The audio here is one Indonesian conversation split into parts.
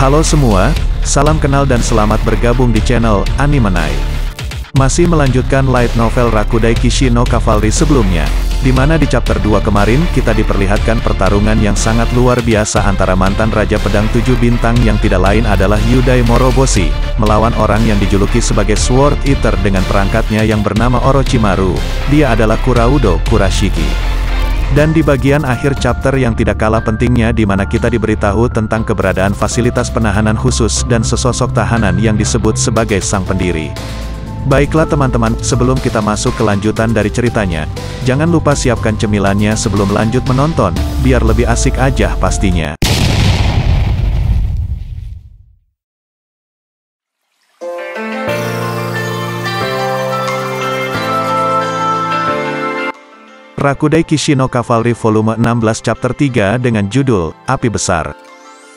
Halo semua, salam kenal dan selamat bergabung di channel Animenai. Masih melanjutkan light novel Rakudai Kishi no Cavalry sebelumnya, di mana di chapter 2 kemarin kita diperlihatkan pertarungan yang sangat luar biasa antara mantan Raja Pedang 7 Bintang yang tidak lain adalah Yudai Moroboshi, melawan orang yang dijuluki sebagai Sword Eater dengan perangkatnya yang bernama Orochimaru. Dia adalah Kuraudo Kurashiki. Dan di bagian akhir chapter yang tidak kalah pentingnya di mana kita diberitahu tentang keberadaan fasilitas penahanan khusus dan sesosok tahanan yang disebut sebagai sang pendiri. Baiklah teman-teman, sebelum kita masuk ke lanjutan dari ceritanya, jangan lupa siapkan cemilannya sebelum lanjut menonton, biar lebih asik aja pastinya. Rakudai Kishi no Cavalry volume 16 chapter 3 dengan judul, Api Besar.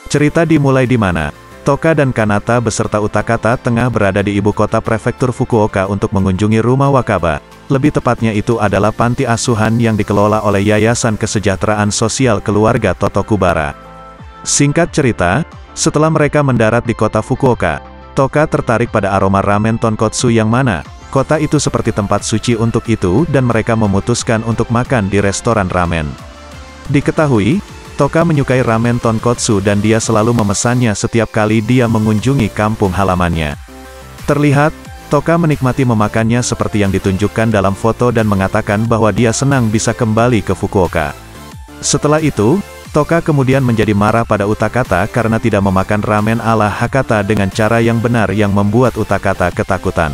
Cerita dimulai di mana Toka dan Kanata beserta Utakata tengah berada di ibu kota prefektur Fukuoka untuk mengunjungi rumah Wakaba. Lebih tepatnya itu adalah panti asuhan yang dikelola oleh Yayasan Kesejahteraan Sosial Keluarga Totokubara. Singkat cerita, setelah mereka mendarat di kota Fukuoka, Toka tertarik pada aroma ramen tonkotsu yang mana kota itu seperti tempat suci untuk itu dan mereka memutuskan untuk makan di restoran ramen. Diketahui, Toka menyukai ramen tonkotsu dan dia selalu memesannya setiap kali dia mengunjungi kampung halamannya. Terlihat, Toka menikmati memakannya seperti yang ditunjukkan dalam foto dan mengatakan bahwa dia senang bisa kembali ke Fukuoka. Setelah itu, Toka kemudian menjadi marah pada Utakata karena tidak memakan ramen ala Hakata dengan cara yang benar yang membuat Utakata ketakutan.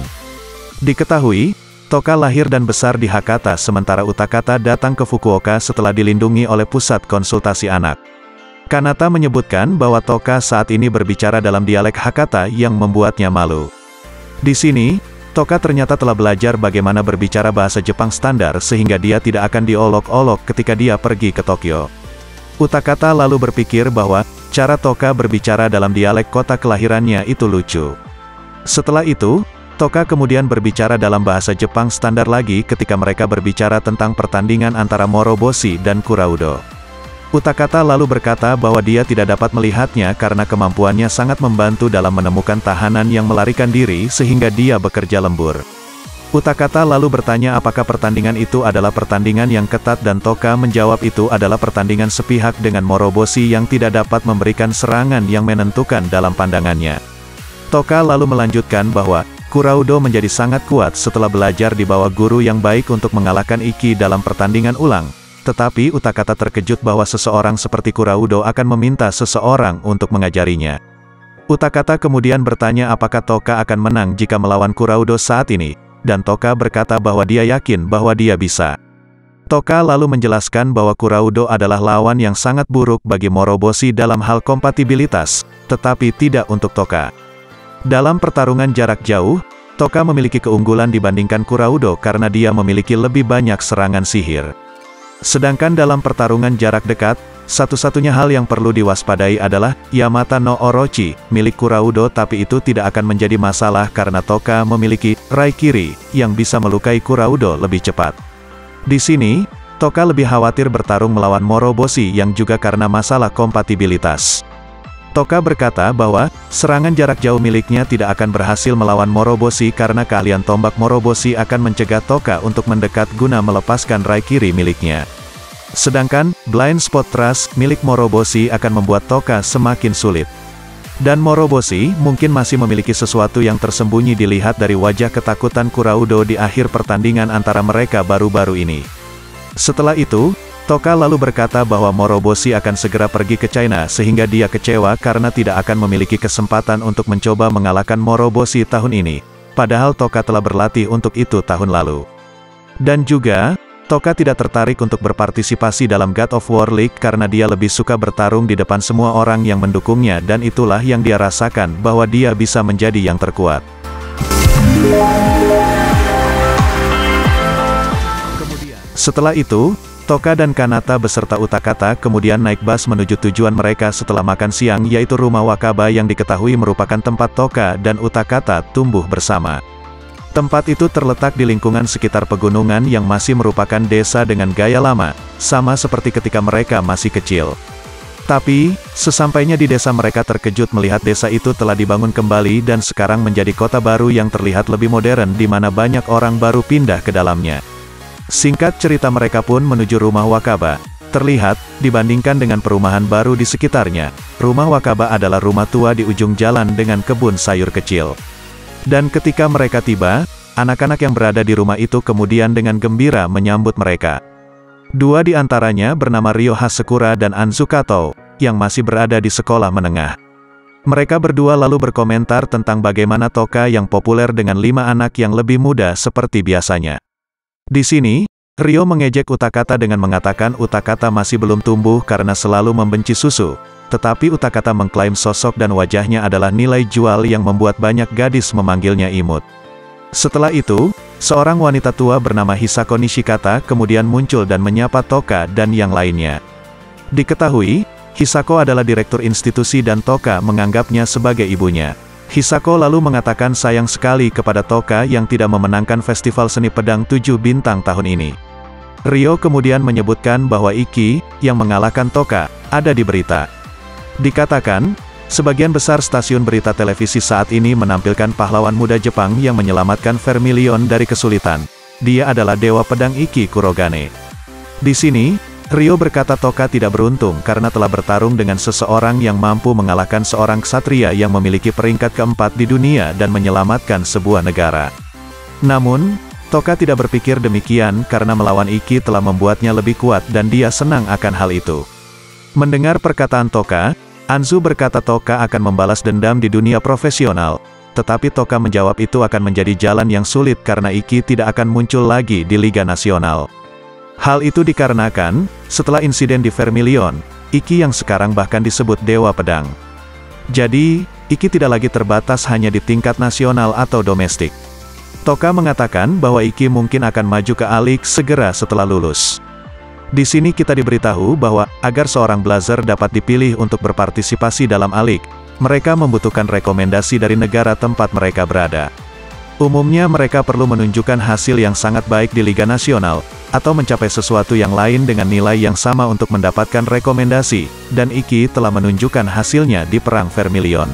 Diketahui, Toka lahir dan besar di Hakata sementara Utakata datang ke Fukuoka setelah dilindungi oleh pusat konsultasi anak. Kanata menyebutkan bahwa Toka saat ini berbicara dalam dialek Hakata yang membuatnya malu. Di sini, Toka ternyata telah belajar bagaimana berbicara bahasa Jepang standar sehingga dia tidak akan diolok-olok ketika dia pergi ke Tokyo. Utakata lalu berpikir bahwa cara Toka berbicara dalam dialek kota kelahirannya itu lucu. Setelah itu, Toka kemudian berbicara dalam bahasa Jepang standar lagi ketika mereka berbicara tentang pertandingan antara Moroboshi dan Kuraudo. Utakata lalu berkata bahwa dia tidak dapat melihatnya karena kemampuannya sangat membantu dalam menemukan tahanan yang melarikan diri sehingga dia bekerja lembur. Utakata lalu bertanya apakah pertandingan itu adalah pertandingan yang ketat dan Toka menjawab itu adalah pertandingan sepihak dengan Moroboshi yang tidak dapat memberikan serangan yang menentukan dalam pandangannya. Toka lalu melanjutkan bahwa Kuraudo menjadi sangat kuat setelah belajar di bawah guru yang baik untuk mengalahkan Iki dalam pertandingan ulang. Tetapi Utakata terkejut bahwa seseorang seperti Kuraudo akan meminta seseorang untuk mengajarinya. Utakata kemudian bertanya apakah Toka akan menang jika melawan Kuraudo saat ini, dan Toka berkata bahwa dia yakin bahwa dia bisa. Toka lalu menjelaskan bahwa Kuraudo adalah lawan yang sangat buruk bagi Moroboshi dalam hal kompatibilitas, tetapi tidak untuk Toka. Dalam pertarungan jarak jauh, Toka memiliki keunggulan dibandingkan Kuraudo karena dia memiliki lebih banyak serangan sihir. Sedangkan dalam pertarungan jarak dekat, satu-satunya hal yang perlu diwaspadai adalah Yamata no Orochi, milik Kuraudo tapi itu tidak akan menjadi masalah karena Toka memiliki Raikiri, yang bisa melukai Kuraudo lebih cepat. Di sini, Toka lebih khawatir bertarung melawan Moroboshi yang juga karena masalah kompatibilitas. Toka berkata bahwa serangan jarak jauh miliknya tidak akan berhasil melawan Moroboshi karena keahlian tombak Moroboshi akan mencegah Toka untuk mendekat guna melepaskan Raikiri miliknya. Sedangkan, Blind Spot Trust milik Moroboshi akan membuat Toka semakin sulit. Dan Moroboshi mungkin masih memiliki sesuatu yang tersembunyi dilihat dari wajah ketakutan Kuraudo di akhir pertandingan antara mereka baru-baru ini. Setelah itu, Toka lalu berkata bahwa Moroboshi akan segera pergi ke China sehingga dia kecewa karena tidak akan memiliki kesempatan untuk mencoba mengalahkan Moroboshi tahun ini. Padahal Toka telah berlatih untuk itu tahun lalu. Dan juga, Toka tidak tertarik untuk berpartisipasi dalam God of War League karena dia lebih suka bertarung di depan semua orang yang mendukungnya dan itulah yang dia rasakan bahwa dia bisa menjadi yang terkuat. Setelah itu, Toka dan Kanata beserta Utakata kemudian naik bus menuju tujuan mereka setelah makan siang yaitu rumah Wakaba yang diketahui merupakan tempat Toka dan Utakata tumbuh bersama. Tempat itu terletak di lingkungan sekitar pegunungan yang masih merupakan desa dengan gaya lama, sama seperti ketika mereka masih kecil. Tapi, sesampainya di desa mereka terkejut melihat desa itu telah dibangun kembali dan sekarang menjadi kota baru yang terlihat lebih modern di mana banyak orang baru pindah ke dalamnya. Singkat cerita mereka pun menuju rumah Wakaba. Terlihat, dibandingkan dengan perumahan baru di sekitarnya, rumah Wakaba adalah rumah tua di ujung jalan dengan kebun sayur kecil. Dan ketika mereka tiba, anak-anak yang berada di rumah itu kemudian dengan gembira menyambut mereka. Dua di antaranya bernama Ryo Hasekura dan Anzu Kato, yang masih berada di sekolah menengah. Mereka berdua lalu berkomentar tentang bagaimana Toka yang populer dengan 5 anak yang lebih muda seperti biasanya. Di sini, Ryo mengejek Utakata dengan mengatakan Utakata masih belum tumbuh karena selalu membenci susu, tetapi Utakata mengklaim sosok dan wajahnya adalah nilai jual yang membuat banyak gadis memanggilnya imut. Setelah itu, seorang wanita tua bernama Hisako Nishikata kemudian muncul dan menyapa Toka dan yang lainnya. Diketahui, Hisako adalah direktur institusi dan Toka menganggapnya sebagai ibunya. Hisako lalu mengatakan sayang sekali kepada Toka yang tidak memenangkan Festival Seni Pedang 7 Bintang tahun ini. Ryo kemudian menyebutkan bahwa Iki, yang mengalahkan Toka, ada di berita. Dikatakan, sebagian besar stasiun berita televisi saat ini menampilkan pahlawan muda Jepang yang menyelamatkan Vermilion dari kesulitan. Dia adalah Dewa Pedang Iki Kurogane. Di sini, Ryo berkata Toka tidak beruntung karena telah bertarung dengan seseorang yang mampu mengalahkan seorang ksatria yang memiliki peringkat keempat di dunia dan menyelamatkan sebuah negara. Namun, Toka tidak berpikir demikian karena melawan Iki telah membuatnya lebih kuat dan dia senang akan hal itu. Mendengar perkataan Toka, Anzu berkata Toka akan membalas dendam di dunia profesional, tetapi Toka menjawab itu akan menjadi jalan yang sulit karena Iki tidak akan muncul lagi di Liga Nasional. Hal itu dikarenakan, setelah insiden di Vermilion, Iki yang sekarang bahkan disebut Dewa Pedang. Jadi, Iki tidak lagi terbatas hanya di tingkat nasional atau domestik. Toka mengatakan bahwa Iki mungkin akan maju ke A-League segera setelah lulus. Di sini kita diberitahu bahwa, agar seorang blazer dapat dipilih untuk berpartisipasi dalam A-League, mereka membutuhkan rekomendasi dari negara tempat mereka berada. Umumnya mereka perlu menunjukkan hasil yang sangat baik di Liga Nasional, atau mencapai sesuatu yang lain dengan nilai yang sama untuk mendapatkan rekomendasi, dan Iki telah menunjukkan hasilnya di Perang Vermilion.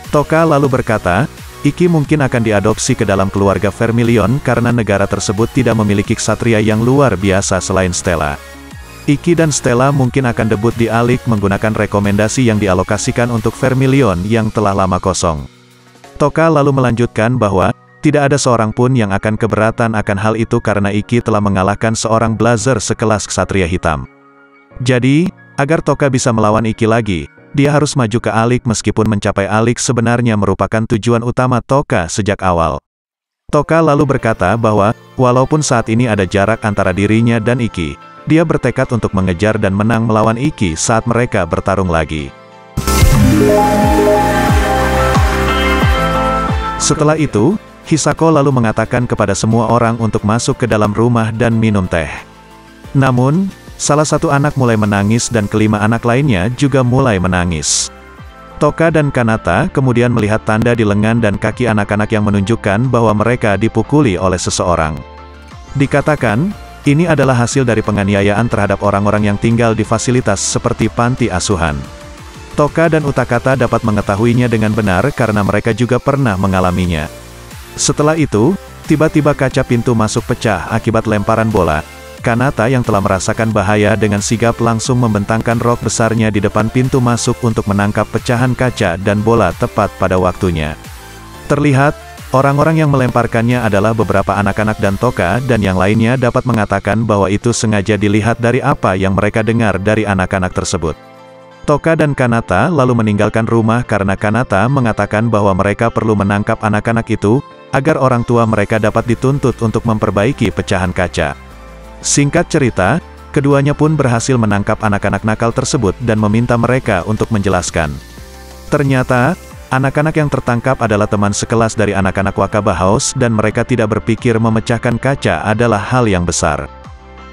Toka lalu berkata, Iki mungkin akan diadopsi ke dalam keluarga Vermilion karena negara tersebut tidak memiliki ksatria yang luar biasa selain Stella. Iki dan Stella mungkin akan debut di A-League menggunakan rekomendasi yang dialokasikan untuk Vermilion yang telah lama kosong. Toka lalu melanjutkan bahwa, tidak ada seorang pun yang akan keberatan akan hal itu karena Iki telah mengalahkan seorang blazer sekelas ksatria hitam. Jadi, agar Toka bisa melawan Iki lagi, dia harus maju ke A-League meskipun mencapai A-League sebenarnya merupakan tujuan utama Toka sejak awal. Toka lalu berkata bahwa, walaupun saat ini ada jarak antara dirinya dan Iki, dia bertekad untuk mengejar dan menang melawan Iki saat mereka bertarung lagi. Setelah itu, Hisako lalu mengatakan kepada semua orang untuk masuk ke dalam rumah dan minum teh. Namun, salah satu anak mulai menangis dan kelima anak lainnya juga mulai menangis. Toka dan Kanata kemudian melihat tanda di lengan dan kaki anak-anak yang menunjukkan bahwa mereka dipukuli oleh seseorang. Dikatakan, ini adalah hasil dari penganiayaan terhadap orang-orang yang tinggal di fasilitas seperti panti asuhan. Toka dan Utakata dapat mengetahuinya dengan benar karena mereka juga pernah mengalaminya. Setelah itu, tiba-tiba kaca pintu masuk pecah akibat lemparan bola. Kanata yang telah merasakan bahaya dengan sigap langsung membentangkan rok besarnya di depan pintu masuk untuk menangkap pecahan kaca dan bola tepat pada waktunya. Terlihat, orang-orang yang melemparkannya adalah beberapa anak-anak dan Toka dan yang lainnya dapat mengatakan bahwa itu sengaja dilihat dari apa yang mereka dengar dari anak-anak tersebut. Toka dan Kanata lalu meninggalkan rumah karena Kanata mengatakan bahwa mereka perlu menangkap anak-anak itu, agar orang tua mereka dapat dituntut untuk memperbaiki pecahan kaca. Singkat cerita, keduanya pun berhasil menangkap anak-anak nakal tersebut dan meminta mereka untuk menjelaskan. Ternyata, anak-anak yang tertangkap adalah teman sekelas dari anak-anak Wakaba House dan mereka tidak berpikir memecahkan kaca adalah hal yang besar.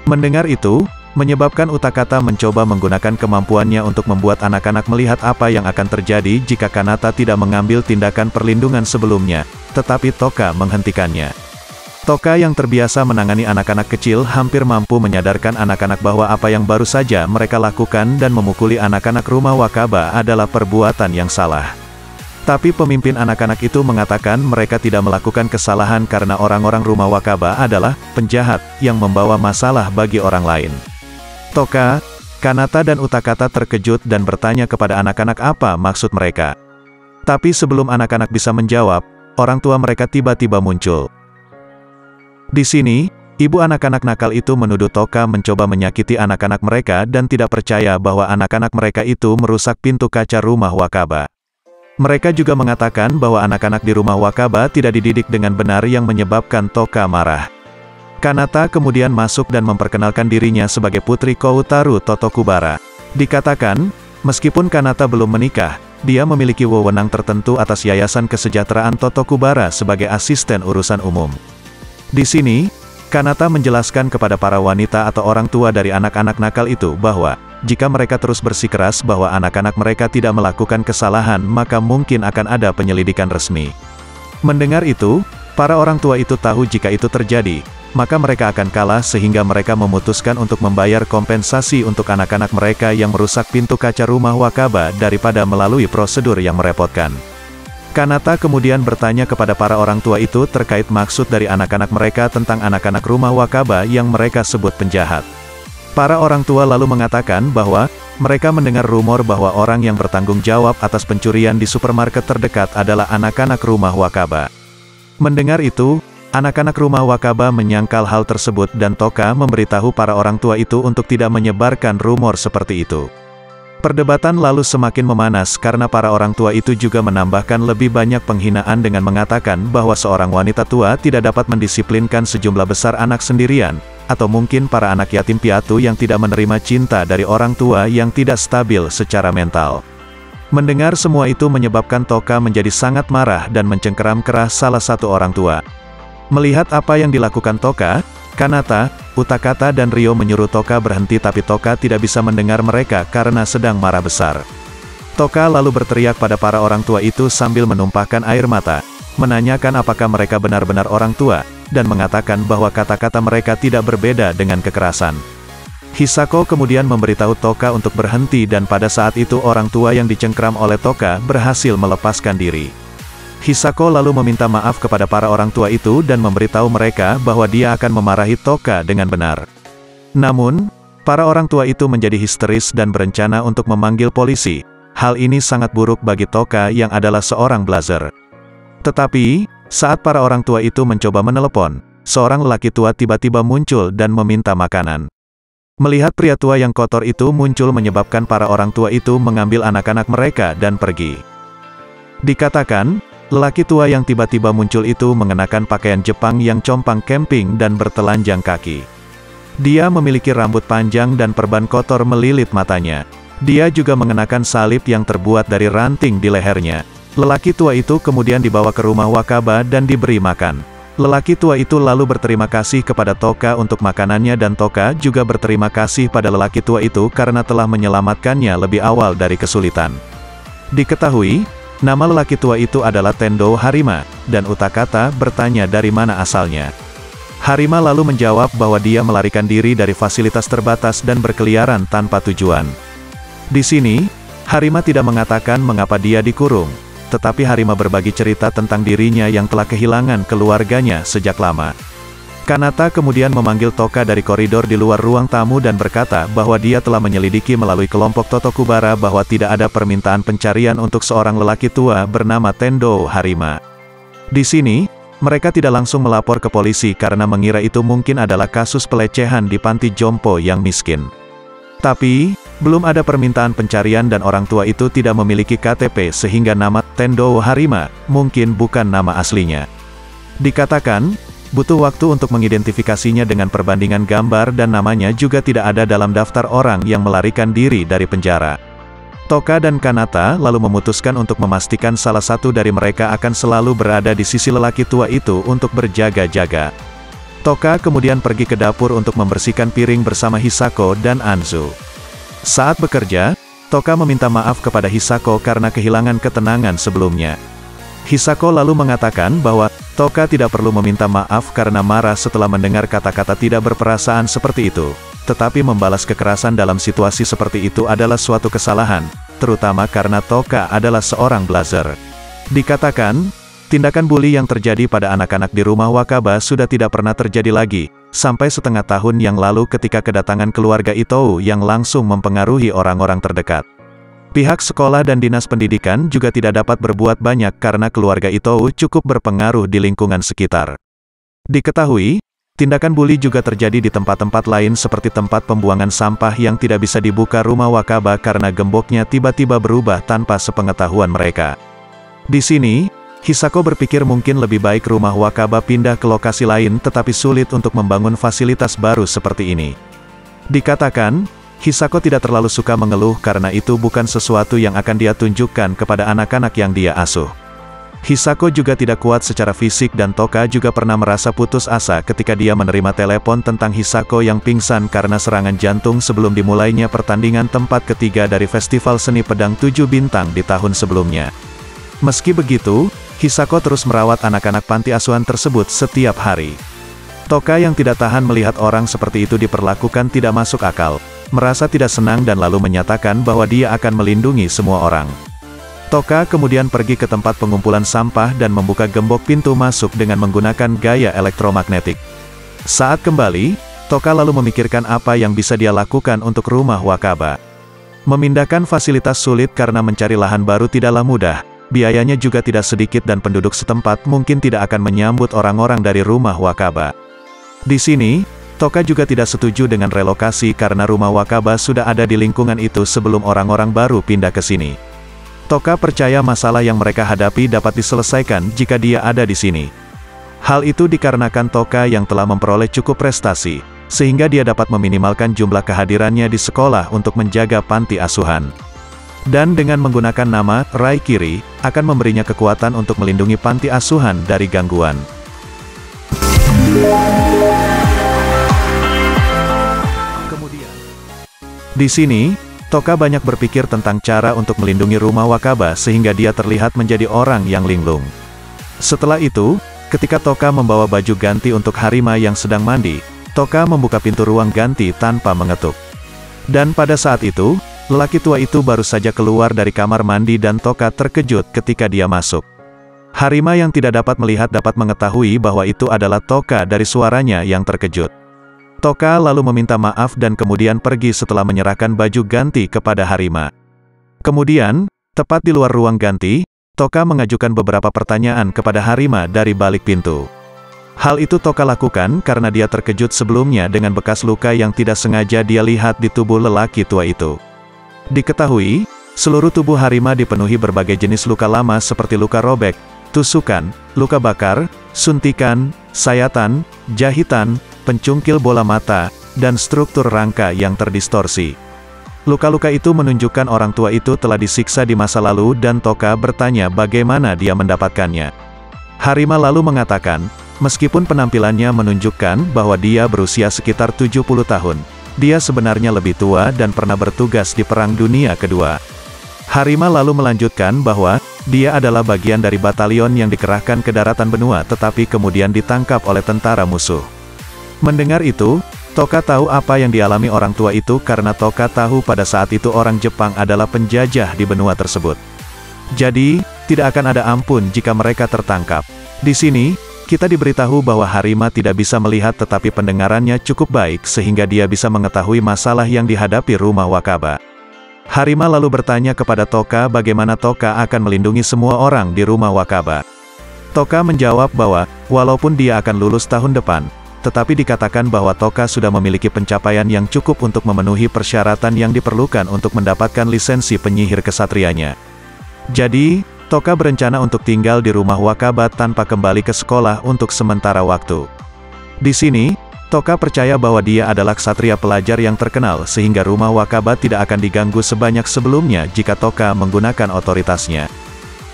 Mendengar itu, menyebabkan Utakata mencoba menggunakan kemampuannya untuk membuat anak-anak melihat apa yang akan terjadi jika Kanata tidak mengambil tindakan perlindungan sebelumnya, tetapi Toka menghentikannya. Toka yang terbiasa menangani anak-anak kecil hampir mampu menyadarkan anak-anak bahwa apa yang baru saja mereka lakukan dan memukuli anak-anak rumah Wakaba adalah perbuatan yang salah. Tapi pemimpin anak-anak itu mengatakan mereka tidak melakukan kesalahan karena orang-orang rumah Wakaba adalah penjahat yang membawa masalah bagi orang lain. Toka, Kanata dan Utakata terkejut dan bertanya kepada anak-anak apa maksud mereka. Tapi sebelum anak-anak bisa menjawab, orang tua mereka tiba-tiba muncul. Di sini, ibu anak-anak nakal itu menuduh Toka mencoba menyakiti anak-anak mereka dan tidak percaya bahwa anak-anak mereka itu merusak pintu kaca rumah Wakaba. Mereka juga mengatakan bahwa anak-anak di rumah Wakaba tidak dididik dengan benar yang menyebabkan Toka marah. Kanata kemudian masuk dan memperkenalkan dirinya sebagai putri Koutaru Totokubara. Dikatakan, meskipun Kanata belum menikah, dia memiliki wewenang tertentu atas Yayasan Kesejahteraan Totokubara sebagai asisten urusan umum. Di sini, Kanata menjelaskan kepada para wanita atau orang tua dari anak-anak nakal itu bahwa, jika mereka terus bersikeras bahwa anak-anak mereka tidak melakukan kesalahan maka mungkin akan ada penyelidikan resmi. Mendengar itu, para orang tua itu tahu jika itu terjadi, maka mereka akan kalah sehingga mereka memutuskan untuk membayar kompensasi untuk anak-anak mereka yang merusak pintu kaca rumah Wakaba daripada melalui prosedur yang merepotkan. Kanata kemudian bertanya kepada para orang tua itu terkait maksud dari anak-anak mereka tentang anak-anak rumah Wakaba yang mereka sebut penjahat. Para orang tua lalu mengatakan bahwa, mereka mendengar rumor bahwa orang yang bertanggung jawab atas pencurian di supermarket terdekat adalah anak-anak rumah Wakaba. Mendengar itu, anak-anak rumah Wakaba menyangkal hal tersebut dan Toka memberitahu para orang tua itu untuk tidak menyebarkan rumor seperti itu. Perdebatan lalu semakin memanas karena para orang tua itu juga menambahkan lebih banyak penghinaan dengan mengatakan bahwa seorang wanita tua tidak dapat mendisiplinkan sejumlah besar anak sendirian, atau mungkin para anak yatim piatu yang tidak menerima cinta dari orang tua yang tidak stabil secara mental. Mendengar semua itu menyebabkan Toka menjadi sangat marah dan mencengkeram keras salah satu orang tua. Melihat apa yang dilakukan Toka, Kanata, Utakata dan Ryo menyuruh Toka berhenti tapi Toka tidak bisa mendengar mereka karena sedang marah besar. Toka lalu berteriak pada para orang tua itu sambil menumpahkan air mata, menanyakan apakah mereka benar-benar orang tua, dan mengatakan bahwa kata-kata mereka tidak berbeda dengan kekerasan. Hisako kemudian memberitahu Toka untuk berhenti dan pada saat itu orang tua yang dicengkeram oleh Toka berhasil melepaskan diri. Hisako lalu meminta maaf kepada para orang tua itu dan memberitahu mereka bahwa dia akan memarahi Toka dengan benar. Namun, para orang tua itu menjadi histeris dan berencana untuk memanggil polisi. Hal ini sangat buruk bagi Toka yang adalah seorang blazer. Tetapi, saat para orang tua itu mencoba menelepon, seorang lelaki tua tiba-tiba muncul dan meminta makanan. Melihat pria tua yang kotor itu muncul menyebabkan para orang tua itu mengambil anak-anak mereka dan pergi. Dikatakan, lelaki tua yang tiba-tiba muncul itu mengenakan pakaian Jepang yang compang camping dan bertelanjang kaki. Dia memiliki rambut panjang dan perban kotor melilit matanya. Dia juga mengenakan salib yang terbuat dari ranting di lehernya. Lelaki tua itu kemudian dibawa ke rumah Wakaba dan diberi makan. Lelaki tua itu lalu berterima kasih kepada Toka untuk makanannya dan Toka juga berterima kasih pada lelaki tua itu karena telah menyelamatkannya lebih awal dari kesulitan. Diketahui, nama lelaki tua itu adalah Tendo Harima, dan Utakata bertanya dari mana asalnya. Harima lalu menjawab bahwa dia melarikan diri dari fasilitas terbatas dan berkeliaran tanpa tujuan. Di sini, Harima tidak mengatakan mengapa dia dikurung, tetapi Harima berbagi cerita tentang dirinya yang telah kehilangan keluarganya sejak lama. Kanata kemudian memanggil Toka dari koridor di luar ruang tamu dan berkata bahwa dia telah menyelidiki melalui kelompok Totokubara bahwa tidak ada permintaan pencarian untuk seorang lelaki tua bernama Tendo Harima. Di sini, mereka tidak langsung melapor ke polisi karena mengira itu mungkin adalah kasus pelecehan di panti jompo yang miskin. Tapi, belum ada permintaan pencarian dan orang tua itu tidak memiliki KTP sehingga nama Tendo Harima mungkin bukan nama aslinya. Dikatakan, butuh waktu untuk mengidentifikasinya dengan perbandingan gambar dan namanya juga tidak ada dalam daftar orang yang melarikan diri dari penjara. Toka dan Kanata lalu memutuskan untuk memastikan salah satu dari mereka akan selalu berada di sisi lelaki tua itu untuk berjaga-jaga. Toka kemudian pergi ke dapur untuk membersihkan piring bersama Hisako dan Anzu. Saat bekerja, Toka meminta maaf kepada Hisako karena kehilangan ketenangan sebelumnya. Hisako lalu mengatakan bahwa Toka tidak perlu meminta maaf karena marah setelah mendengar kata-kata tidak berperasaan seperti itu. Tetapi membalas kekerasan dalam situasi seperti itu adalah suatu kesalahan, terutama karena Toka adalah seorang belajar. Dikatakan, tindakan bully yang terjadi pada anak-anak di rumah Wakaba sudah tidak pernah terjadi lagi, sampai setengah tahun yang lalu ketika kedatangan keluarga Itou yang langsung mempengaruhi orang-orang terdekat. Pihak sekolah dan dinas pendidikan juga tidak dapat berbuat banyak karena keluarga Itou cukup berpengaruh di lingkungan sekitar. Diketahui, tindakan bully juga terjadi di tempat-tempat lain seperti tempat pembuangan sampah yang tidak bisa dibuka rumah Wakaba karena gemboknya tiba-tiba berubah tanpa sepengetahuan mereka. Di sini, Hisako berpikir mungkin lebih baik rumah Wakaba pindah ke lokasi lain tetapi sulit untuk membangun fasilitas baru seperti ini. Dikatakan, Hisako tidak terlalu suka mengeluh karena itu bukan sesuatu yang akan dia tunjukkan kepada anak-anak yang dia asuh. Hisako juga tidak kuat secara fisik dan Toka juga pernah merasa putus asa ketika dia menerima telepon tentang Hisako yang pingsan karena serangan jantung sebelum dimulainya pertandingan tempat ketiga dari Festival Seni Pedang 7 Bintang di tahun sebelumnya. Meski begitu, Hisako terus merawat anak-anak panti asuhan tersebut setiap hari. Toka yang tidak tahan melihat orang seperti itu diperlakukan tidak masuk akal, merasa tidak senang dan lalu menyatakan bahwa dia akan melindungi semua orang. Toka kemudian pergi ke tempat pengumpulan sampah dan membuka gembok pintu masuk dengan menggunakan gaya elektromagnetik. Saat kembali, Toka lalu memikirkan apa yang bisa dia lakukan untuk rumah Wakaba. Memindahkan fasilitas sulit karena mencari lahan baru tidaklah mudah, biayanya juga tidak sedikit dan penduduk setempat mungkin tidak akan menyambut orang-orang dari rumah Wakaba. Di sini, Toka juga tidak setuju dengan relokasi karena rumah Wakaba sudah ada di lingkungan itu sebelum orang-orang baru pindah ke sini. Toka percaya masalah yang mereka hadapi dapat diselesaikan jika dia ada di sini. Hal itu dikarenakan Toka yang telah memperoleh cukup prestasi, sehingga dia dapat meminimalkan jumlah kehadirannya di sekolah untuk menjaga panti asuhan. Dan dengan menggunakan nama Raikiri, akan memberinya kekuatan untuk melindungi panti asuhan dari gangguan. Kemudian, di sini, Toka banyak berpikir tentang cara untuk melindungi rumah Wakaba sehingga dia terlihat menjadi orang yang linglung. Setelah itu, ketika Toka membawa baju ganti untuk Harima yang sedang mandi, Toka membuka pintu ruang ganti tanpa mengetuk. Dan pada saat itu, lelaki tua itu baru saja keluar dari kamar mandi dan Toka terkejut ketika dia masuk. Harima yang tidak dapat melihat dapat mengetahui bahwa itu adalah Toka dari suaranya yang terkejut. Toka lalu meminta maaf dan kemudian pergi setelah menyerahkan baju ganti kepada Harima. Kemudian, tepat di luar ruang ganti, Toka mengajukan beberapa pertanyaan kepada Harima dari balik pintu. Hal itu Toka lakukan karena dia terkejut sebelumnya dengan bekas luka yang tidak sengaja dia lihat di tubuh lelaki tua itu. Diketahui, seluruh tubuh Harima dipenuhi berbagai jenis luka lama seperti luka robek, tusukan, luka bakar, suntikan, sayatan, jahitan, pencungkil bola mata, dan struktur rangka yang terdistorsi. Luka-luka itu menunjukkan orang tua itu telah disiksa di masa lalu dan Toka bertanya bagaimana dia mendapatkannya. Harima lalu mengatakan, meskipun penampilannya menunjukkan bahwa dia berusia sekitar 70 tahun, dia sebenarnya lebih tua dan pernah bertugas di Perang Dunia Kedua. Harima lalu melanjutkan bahwa, dia adalah bagian dari batalion yang dikerahkan ke daratan benua tetapi kemudian ditangkap oleh tentara musuh. Mendengar itu, Toka tahu apa yang dialami orang tua itu karena Toka tahu pada saat itu orang Jepang adalah penjajah di benua tersebut. Jadi, tidak akan ada ampun jika mereka tertangkap. Di sini, kita diberitahu bahwa Harima tidak bisa melihat tetapi pendengarannya cukup baik sehingga dia bisa mengetahui masalah yang dihadapi rumah Wakaba. Harima lalu bertanya kepada Toka bagaimana Toka akan melindungi semua orang di rumah Wakaba. Toka menjawab bahwa, walaupun dia akan lulus tahun depan, tetapi dikatakan bahwa Toka sudah memiliki pencapaian yang cukup untuk memenuhi persyaratan yang diperlukan untuk mendapatkan lisensi penyihir kesatrianya. Jadi, Toka berencana untuk tinggal di rumah Wakaba tanpa kembali ke sekolah untuk sementara waktu. Di sini, Toka percaya bahwa dia adalah ksatria pelajar yang terkenal sehingga rumah Wakaba tidak akan diganggu sebanyak sebelumnya jika Toka menggunakan otoritasnya.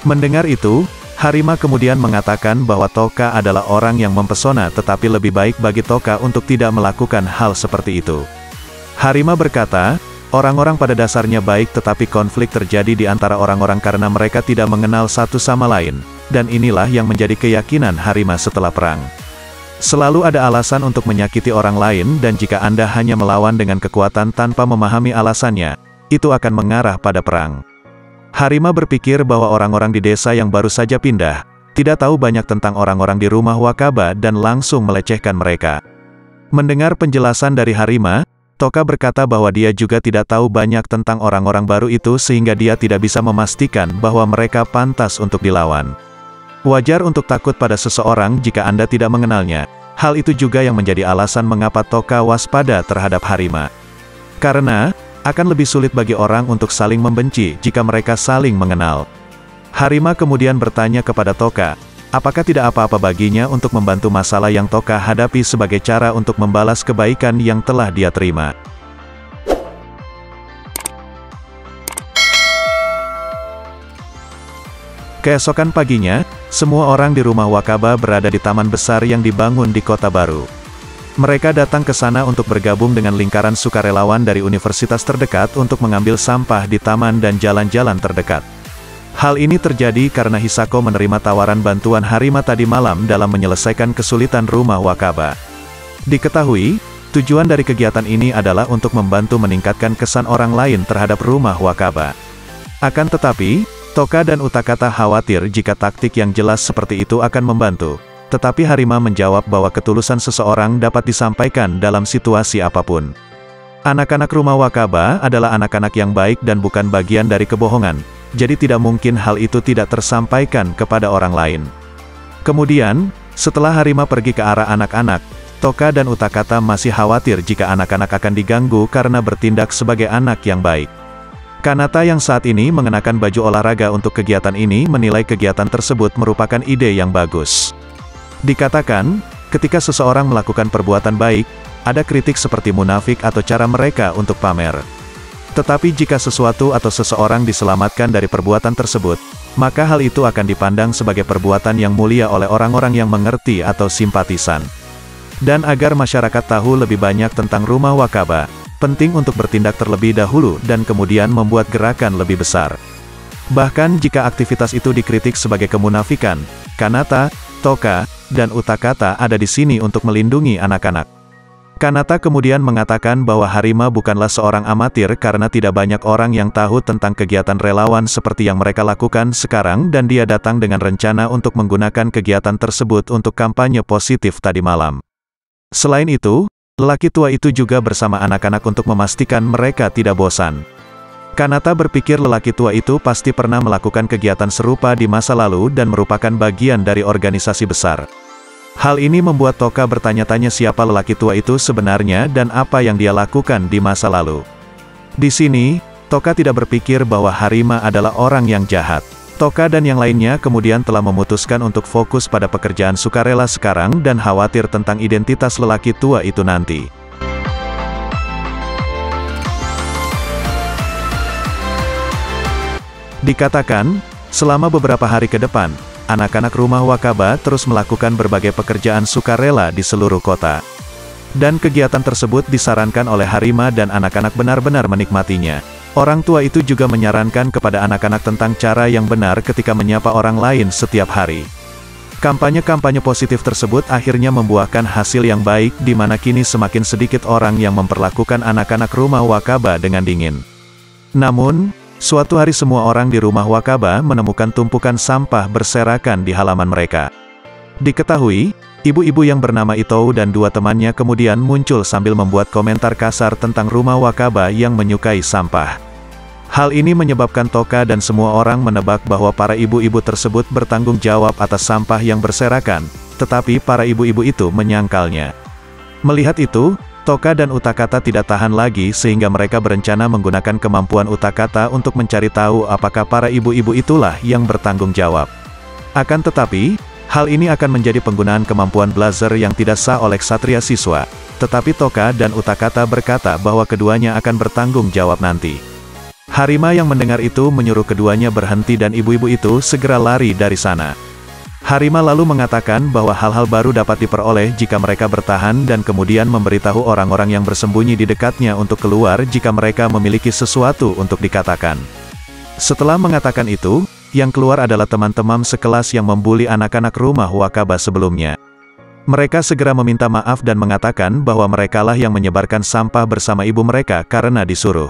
Mendengar itu, Harima kemudian mengatakan bahwa Toka adalah orang yang mempesona tetapi lebih baik bagi Toka untuk tidak melakukan hal seperti itu. Harima berkata, orang-orang pada dasarnya baik tetapi konflik terjadi di antara orang-orang karena mereka tidak mengenal satu sama lain. dan inilah yang menjadi keyakinan Harima setelah perang. Selalu ada alasan untuk menyakiti orang lain dan jika Anda hanya melawan dengan kekuatan tanpa memahami alasannya, itu akan mengarah pada perang. Harima berpikir bahwa orang-orang di desa yang baru saja pindah, tidak tahu banyak tentang orang-orang di rumah Wakaba dan langsung melecehkan mereka. Mendengar penjelasan dari Harima, Toka berkata bahwa dia juga tidak tahu banyak tentang orang-orang baru itu sehingga dia tidak bisa memastikan bahwa mereka pantas untuk dilawan. Wajar untuk takut pada seseorang jika Anda tidak mengenalnya. Hal itu juga yang menjadi alasan mengapa Toka waspada terhadap Harima. Karena, akan lebih sulit bagi orang untuk saling membenci jika mereka saling mengenal. Harima kemudian bertanya kepada Toka, apakah tidak apa-apa baginya untuk membantu masalah yang Toka hadapi sebagai cara untuk membalas kebaikan yang telah dia terima. Keesokan paginya, semua orang di rumah Wakaba berada di taman besar yang dibangun di kota baru. Mereka datang ke sana untuk bergabung dengan lingkaran sukarelawan dari universitas terdekat untuk mengambil sampah di taman dan jalan-jalan terdekat. Hal ini terjadi karena Hisako menerima tawaran bantuan Harima tadi malam dalam menyelesaikan kesulitan rumah Wakaba. Diketahui, tujuan dari kegiatan ini adalah untuk membantu meningkatkan kesan orang lain terhadap rumah Wakaba. Akan tetapi, Toka dan Utakata khawatir jika taktik yang jelas seperti itu akan membantu. Tetapi Harima menjawab bahwa ketulusan seseorang dapat disampaikan dalam situasi apapun. Anak-anak rumah Wakaba adalah anak-anak yang baik dan bukan bagian dari kebohongan, jadi tidak mungkin hal itu tidak tersampaikan kepada orang lain. Kemudian, setelah Harima pergi ke arah anak-anak, Toka dan Utakata masih khawatir jika anak-anak akan diganggu karena bertindak sebagai anak yang baik. Kanata yang saat ini mengenakan baju olahraga untuk kegiatan ini menilai kegiatan tersebut merupakan ide yang bagus. Dikatakan, ketika seseorang melakukan perbuatan baik, ada kritik seperti munafik atau cara mereka untuk pamer. Tetapi jika sesuatu atau seseorang diselamatkan dari perbuatan tersebut, maka hal itu akan dipandang sebagai perbuatan yang mulia oleh orang-orang yang mengerti atau simpatisan. Dan agar masyarakat tahu lebih banyak tentang rumah Wakaba, penting untuk bertindak terlebih dahulu dan kemudian membuat gerakan lebih besar. Bahkan jika aktivitas itu dikritik sebagai kemunafikan, Kanata, Toka, dan Utakata ada di sini untuk melindungi anak-anak. Kanata kemudian mengatakan bahwa Harima bukanlah seorang amatir karena tidak banyak orang yang tahu tentang kegiatan relawan seperti yang mereka lakukan sekarang dan dia datang dengan rencana untuk menggunakan kegiatan tersebut untuk kampanye positif tadi malam. Selain itu, lelaki tua itu juga bersama anak-anak untuk memastikan mereka tidak bosan. Kanata berpikir lelaki tua itu pasti pernah melakukan kegiatan serupa di masa lalu dan merupakan bagian dari organisasi besar. Hal ini membuat Toka bertanya-tanya siapa lelaki tua itu sebenarnya dan apa yang dia lakukan di masa lalu. Di sini, Toka tidak berpikir bahwa Harima adalah orang yang jahat. Toka dan yang lainnya kemudian telah memutuskan untuk fokus pada pekerjaan sukarela sekarang dan khawatir tentang identitas lelaki tua itu nanti. Dikatakan, selama beberapa hari ke depan, anak-anak rumah Wakaba terus melakukan berbagai pekerjaan sukarela di seluruh kota. Dan kegiatan tersebut disarankan oleh Harima dan anak-anak benar-benar menikmatinya. Orang tua itu juga menyarankan kepada anak-anak tentang cara yang benar ketika menyapa orang lain setiap hari. Kampanye-kampanye positif tersebut akhirnya membuahkan hasil yang baik di mana kini semakin sedikit orang yang memperlakukan anak-anak rumah Wakaba dengan dingin. Namun, suatu hari semua orang di rumah Wakaba menemukan tumpukan sampah berserakan di halaman mereka. Diketahui, ibu-ibu yang bernama Itou dan dua temannya kemudian muncul sambil membuat komentar kasar tentang rumah Wakaba yang menyukai sampah. Hal ini menyebabkan Toka dan semua orang menebak bahwa para ibu-ibu tersebut bertanggung jawab atas sampah yang berserakan, tetapi para ibu-ibu itu menyangkalnya. Melihat itu, Toka dan Utakata tidak tahan lagi sehingga mereka berencana menggunakan kemampuan Utakata untuk mencari tahu apakah para ibu-ibu itulah yang bertanggung jawab. Akan tetapi, hal ini akan menjadi penggunaan kemampuan blazer yang tidak sah oleh ksatria siswa, tetapi Toka dan Utakata berkata bahwa keduanya akan bertanggung jawab nanti. Harima yang mendengar itu menyuruh keduanya berhenti dan ibu-ibu itu segera lari dari sana. Harima lalu mengatakan bahwa hal-hal baru dapat diperoleh jika mereka bertahan dan kemudian memberitahu orang-orang yang bersembunyi di dekatnya untuk keluar jika mereka memiliki sesuatu untuk dikatakan. Setelah mengatakan itu, Yang keluar adalah teman-teman sekelas yang membuli anak-anak rumah Wakaba sebelumnya. Mereka segera meminta maaf dan mengatakan bahwa merekalah yang menyebarkan sampah bersama ibu mereka karena disuruh.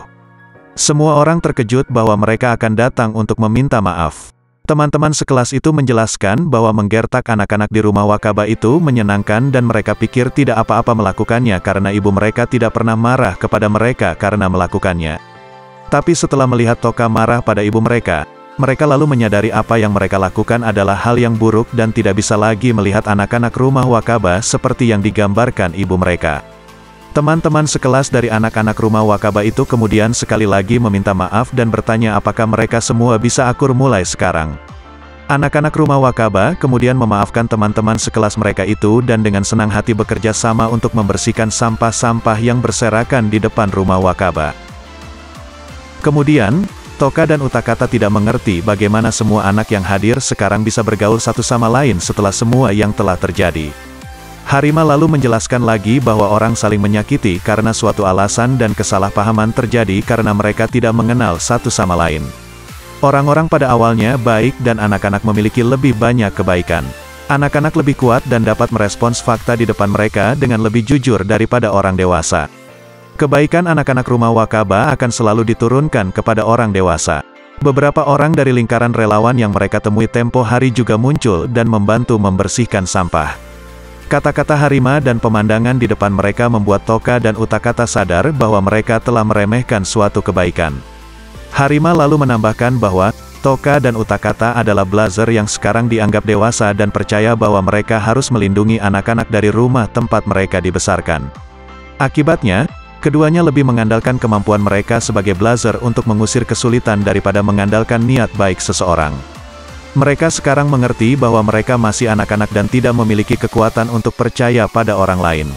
Semua orang terkejut bahwa mereka akan datang untuk meminta maaf. Teman-teman sekelas itu menjelaskan bahwa menggertak anak-anak di rumah Wakaba itu menyenangkan dan mereka pikir tidak apa-apa melakukannya karena ibu mereka tidak pernah marah kepada mereka karena melakukannya. Tapi setelah melihat Toka marah pada ibu mereka lalu menyadari apa yang mereka lakukan adalah hal yang buruk dan tidak bisa lagi melihat anak-anak rumah Wakaba seperti yang digambarkan ibu mereka. Teman-teman sekelas dari anak-anak rumah Wakaba itu kemudian sekali lagi meminta maaf dan bertanya apakah mereka semua bisa akur mulai sekarang. Anak-anak rumah Wakaba kemudian memaafkan teman-teman sekelas mereka itu dan dengan senang hati bekerja sama untuk membersihkan sampah-sampah yang berserakan di depan rumah Wakaba. Kemudian, Toka dan Utakata tidak mengerti bagaimana semua anak yang hadir sekarang bisa bergaul satu sama lain setelah semua yang telah terjadi. Harima lalu menjelaskan lagi bahwa orang saling menyakiti karena suatu alasan dan kesalahpahaman terjadi karena mereka tidak mengenal satu sama lain. Orang-orang pada awalnya baik dan anak-anak memiliki lebih banyak kebaikan. Anak-anak lebih kuat dan dapat merespons fakta di depan mereka dengan lebih jujur daripada orang dewasa. Kebaikan anak-anak rumah Wakaba akan selalu diturunkan kepada orang dewasa. Beberapa orang dari lingkaran relawan yang mereka temui tempo hari juga muncul dan membantu membersihkan sampah. Kata-kata Harima dan pemandangan di depan mereka membuat Toka dan Utakata sadar bahwa mereka telah meremehkan suatu kebaikan. Harima lalu menambahkan bahwa Toka dan Utakata adalah blazer yang sekarang dianggap dewasa dan percaya bahwa mereka harus melindungi anak-anak dari rumah tempat mereka dibesarkan. Akibatnya, keduanya lebih mengandalkan kemampuan mereka sebagai blazer untuk mengusir kesulitan daripada mengandalkan niat baik seseorang. Mereka sekarang mengerti bahwa mereka masih anak-anak dan tidak memiliki kekuatan untuk percaya pada orang lain.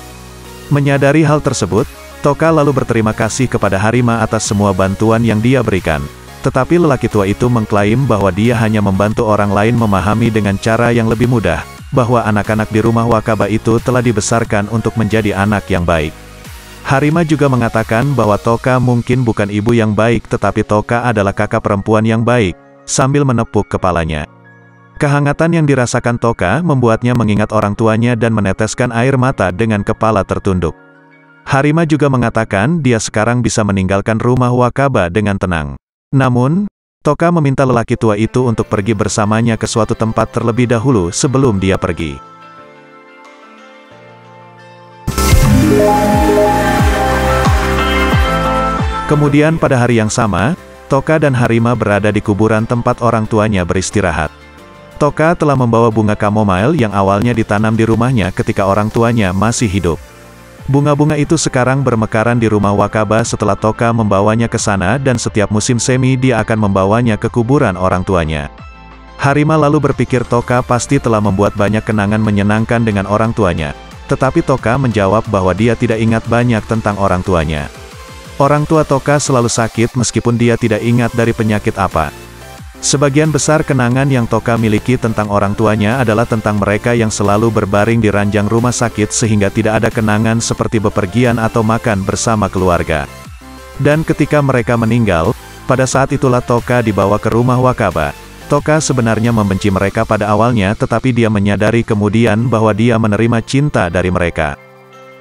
Menyadari hal tersebut, Toka lalu berterima kasih kepada Harima atas semua bantuan yang dia berikan. Tetapi lelaki tua itu mengklaim bahwa dia hanya membantu orang lain memahami dengan cara yang lebih mudah, bahwa anak-anak di rumah Wakaba itu telah dibesarkan untuk menjadi anak yang baik. Harima juga mengatakan bahwa Toka mungkin bukan ibu yang baik tetapi Toka adalah kakak perempuan yang baik, sambil menepuk kepalanya. Kehangatan yang dirasakan Toka membuatnya mengingat orang tuanya dan meneteskan air mata dengan kepala tertunduk. Harima juga mengatakan dia sekarang bisa meninggalkan rumah Wakaba dengan tenang. Namun, Toka meminta lelaki tua itu untuk pergi bersamanya ke suatu tempat terlebih dahulu sebelum dia pergi. Kemudian pada hari yang sama, Toka dan Harima berada di kuburan tempat orang tuanya beristirahat. Toka telah membawa bunga kamomile yang awalnya ditanam di rumahnya ketika orang tuanya masih hidup. Bunga-bunga itu sekarang bermekaran di rumah Wakaba setelah Toka membawanya ke sana dan setiap musim semi dia akan membawanya ke kuburan orang tuanya. Harima lalu berpikir Toka pasti telah membuat banyak kenangan menyenangkan dengan orang tuanya. Tetapi Toka menjawab bahwa dia tidak ingat banyak tentang orang tuanya. Orang tua Toka selalu sakit meskipun dia tidak ingat dari penyakit apa. Sebagian besar kenangan yang Toka miliki tentang orang tuanya adalah tentang mereka yang selalu berbaring di ranjang rumah sakit sehingga tidak ada kenangan seperti bepergian atau makan bersama keluarga. Dan ketika mereka meninggal, pada saat itulah Toka dibawa ke rumah Wakaba. Toka sebenarnya membenci mereka pada awalnya tetapi dia menyadari kemudian bahwa dia menerima cinta dari mereka.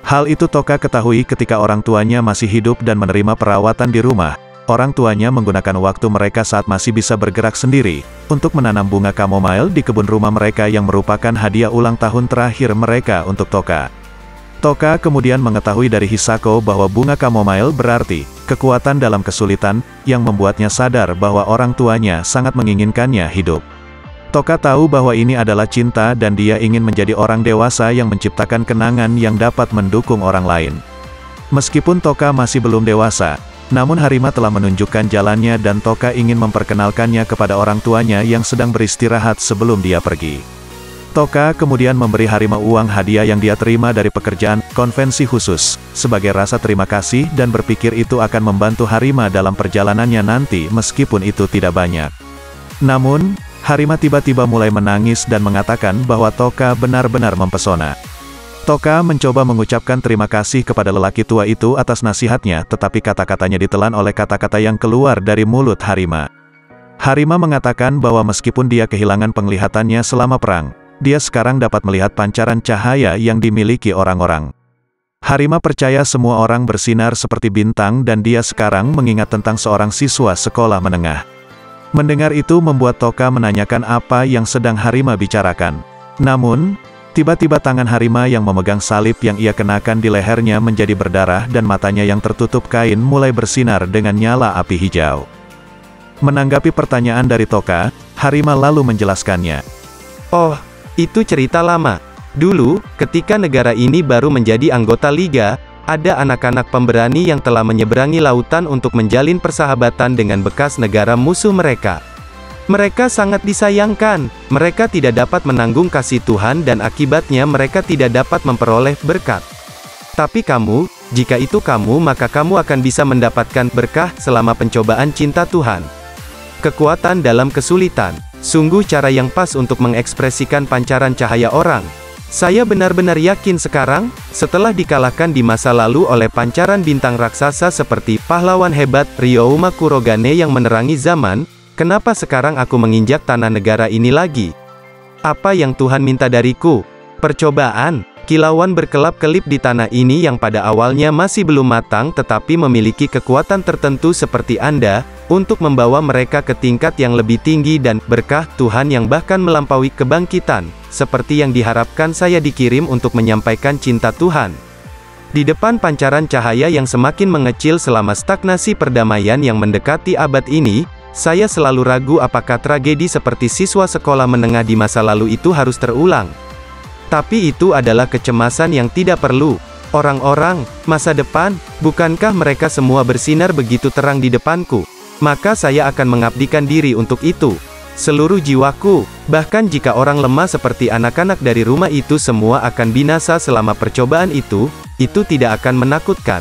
Hal itu Toka ketahui ketika orang tuanya masih hidup dan menerima perawatan di rumah. Orang tuanya menggunakan waktu mereka saat masih bisa bergerak sendiri, untuk menanam bunga kamomile di kebun rumah mereka yang merupakan hadiah ulang tahun terakhir mereka untuk Toka. Toka kemudian mengetahui dari Hisako bahwa bunga kamomile berarti kekuatan dalam kesulitan, yang membuatnya sadar bahwa orang tuanya sangat menginginkannya hidup. Toka tahu bahwa ini adalah cinta dan dia ingin menjadi orang dewasa yang menciptakan kenangan yang dapat mendukung orang lain. Meskipun Toka masih belum dewasa, namun Harima telah menunjukkan jalannya dan Toka ingin memperkenalkannya kepada orang tuanya yang sedang beristirahat sebelum dia pergi. Toka kemudian memberi Harima uang hadiah yang dia terima dari pekerjaan konvensi khusus, sebagai rasa terima kasih dan berpikir itu akan membantu Harima dalam perjalanannya nanti meskipun itu tidak banyak. Namun, Harima tiba-tiba mulai menangis dan mengatakan bahwa Toka benar-benar mempesona. Toka mencoba mengucapkan terima kasih kepada lelaki tua itu atas nasihatnya tetapi kata-katanya ditelan oleh kata-kata yang keluar dari mulut Harima. Harima mengatakan bahwa meskipun dia kehilangan penglihatannya selama perang, dia sekarang dapat melihat pancaran cahaya yang dimiliki orang-orang. Harima percaya semua orang bersinar seperti bintang dan dia sekarang mengingat tentang seorang siswa sekolah menengah. Mendengar itu membuat Toka menanyakan apa yang sedang Harima bicarakan. Namun, tiba-tiba tangan Harima yang memegang salib yang ia kenakan di lehernya menjadi berdarah dan matanya yang tertutup kain mulai bersinar dengan nyala api hijau. Menanggapi pertanyaan dari Toka, Harima lalu menjelaskannya. Oh, itu cerita lama. Dulu, ketika negara ini baru menjadi anggota Liga, ada anak-anak pemberani yang telah menyeberangi lautan untuk menjalin persahabatan dengan bekas negara musuh mereka. Mereka sangat disayangkan, mereka tidak dapat menanggung kasih Tuhan dan akibatnya mereka tidak dapat memperoleh berkat. Tapi kamu, jika itu kamu maka kamu akan bisa mendapatkan berkah selama pencobaan cinta Tuhan. Kekuatan dalam kesulitan, sungguh cara yang pas untuk mengekspresikan pancaran cahaya orang. Saya benar-benar yakin sekarang, setelah dikalahkan di masa lalu oleh pancaran bintang raksasa seperti pahlawan hebat Ryouma Kurogane yang menerangi zaman, kenapa sekarang aku menginjak tanah negara ini lagi? Apa yang Tuhan minta dariku? Percobaan, kilauan berkelap-kelip di tanah ini yang pada awalnya masih belum matang tetapi memiliki kekuatan tertentu seperti Anda, untuk membawa mereka ke tingkat yang lebih tinggi dan berkah Tuhan yang bahkan melampaui kebangkitan, seperti yang diharapkan saya dikirim untuk menyampaikan cinta Tuhan. Di depan pancaran cahaya yang semakin mengecil selama stagnasi perdamaian yang mendekati abad ini, saya selalu ragu apakah tragedi seperti siswa sekolah menengah di masa lalu itu harus terulang. Tapi itu adalah kecemasan yang tidak perlu. Orang-orang, masa depan, bukankah mereka semua bersinar begitu terang di depanku? Maka saya akan mengabdikan diri untuk itu. Seluruh jiwaku, bahkan jika orang lemah seperti anak-anak dari rumah itu semua akan binasa selama percobaan itu tidak akan menakutkan.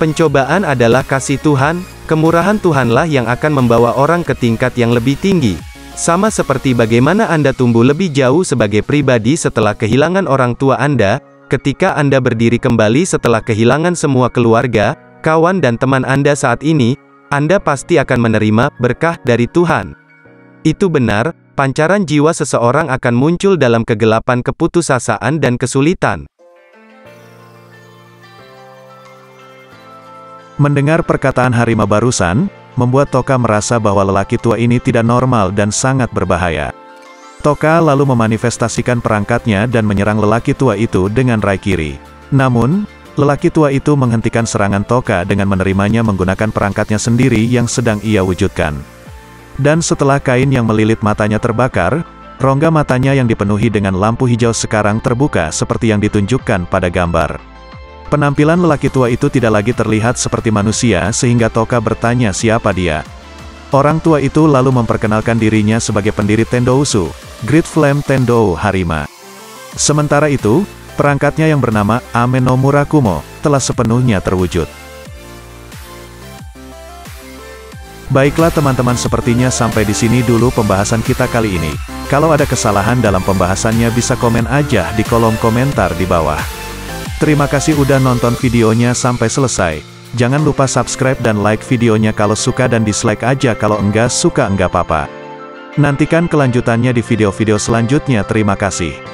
Pencobaan adalah kasih Tuhan, kemurahan Tuhanlah yang akan membawa orang ke tingkat yang lebih tinggi. Sama seperti bagaimana Anda tumbuh lebih jauh sebagai pribadi setelah kehilangan orang tua Anda, ketika Anda berdiri kembali setelah kehilangan semua keluarga, kawan dan teman Anda saat ini, Anda pasti akan menerima berkah dari Tuhan. Itu benar, pancaran jiwa seseorang akan muncul dalam kegelapan keputusasaan dan kesulitan. Mendengar perkataan Harima barusan, membuat Toka merasa bahwa lelaki tua ini tidak normal dan sangat berbahaya. Toka lalu memanifestasikan perangkatnya dan menyerang lelaki tua itu dengan rai kiri. Namun, lelaki tua itu menghentikan serangan Toka dengan menerimanya menggunakan perangkatnya sendiri yang sedang ia wujudkan. Dan setelah kain yang melilit matanya terbakar, rongga matanya yang dipenuhi dengan lampu hijau sekarang terbuka seperti yang ditunjukkan pada gambar. Penampilan lelaki tua itu tidak lagi terlihat seperti manusia sehingga Toka bertanya siapa dia. Orang tua itu lalu memperkenalkan dirinya sebagai pendiri Tendousu, Great Flame Tendou Harima. Sementara itu, perangkatnya yang bernama Ame no Murakumo telah sepenuhnya terwujud. Baiklah teman-teman, sepertinya sampai di sini dulu pembahasan kita kali ini. Kalau ada kesalahan dalam pembahasannya bisa komen aja di kolom komentar di bawah. Terima kasih udah nonton videonya sampai selesai. Jangan lupa subscribe dan like videonya kalau suka dan dislike aja kalau enggak suka enggak apa-apa. Nantikan kelanjutannya di video-video selanjutnya. Terima kasih.